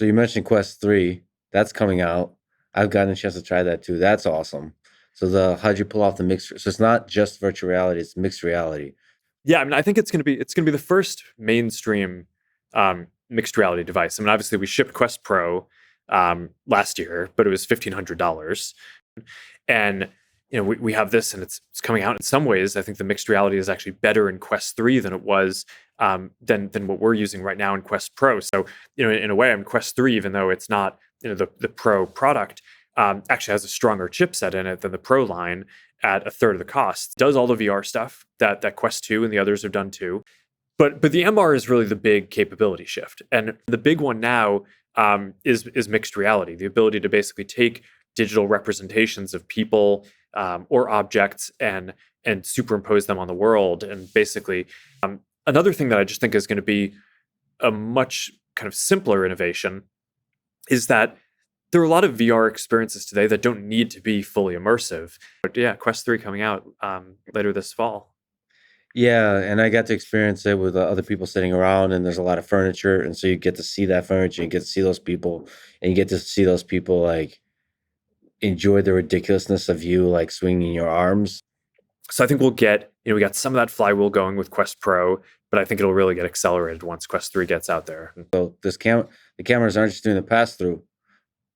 So you mentioned Quest 3. That's coming out. I've gotten a chance to try that too. That's awesome. So how'd you pull off the mixed? So it's not just virtual reality, it's mixed reality. Yeah, I mean, I think it's gonna be the first mainstream mixed reality device. I mean, obviously we shipped Quest Pro last year, but it was $1,500, and we have this, and it's coming out. In some ways, I think the mixed reality is actually better in Quest 3 than it was than what we're using right now in Quest Pro. So in a way, I'm Quest 3, even though it's not the Pro product, actually has a stronger chipset in it than the Pro line at a third of the cost. Does all the VR stuff that Quest 2 and the others have done too. But the MR is really the big capability shift, and the big one now is mixed reality, the ability to basically take digital representations of people or objects and superimpose them on the world. And basically, another thing that I just think is going to be a much kind of simpler innovation is that there are a lot of VR experiences today that don't need to be fully immersive. But yeah, Quest 3 coming out later this fall. Yeah, and I got to experience it with other people sitting around, and there's a lot of furniture, and so you get to see that furniture, you get to see those people, and you get to see those people like enjoy the ridiculousness of you like swinging your arms. So I think we'll get, we got some of that flywheel going with Quest Pro, but I think it'll really get accelerated once Quest 3 gets out there. So the cameras aren't just doing the pass through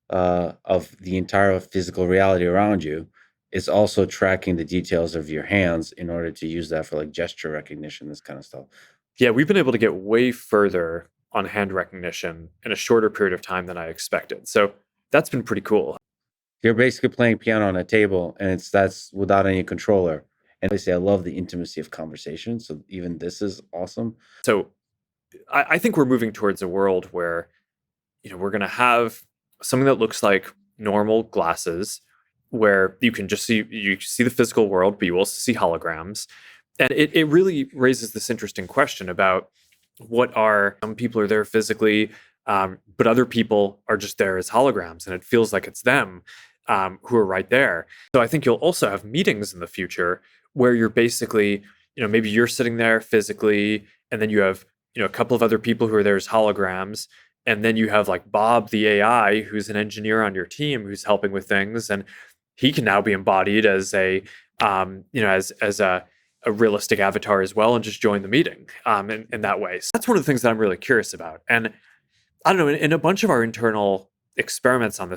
of the entire physical reality around you. It's also tracking the details of your hands in order to use that for like gesture recognition, this kind of stuff. Yeah, we've been able to get way further on hand recognition in a shorter period of time than I expected. So that's been pretty cool. You're basically playing piano on a table, and that's without any controller. And I say I love the intimacy of conversation. So even this is awesome. So I think we're moving towards a world where, we're going to have something that looks like normal glasses, where you see the physical world, but you also see holograms. And it really raises this interesting question about some people are there physically, but other people are just there as holograms, and it feels like it's them who are right there. So I think you'll also have meetings in the future where you're basically, maybe you're sitting there physically, and then you have, a couple of other people who are there as holograms. And then you have like Bob, the AI, who's an engineer on your team who's helping with things. And he can now be embodied as as a realistic avatar as well, and just join the meeting in that way. So that's one of the things that I'm really curious about. And I don't know, in a bunch of our internal experiments on this,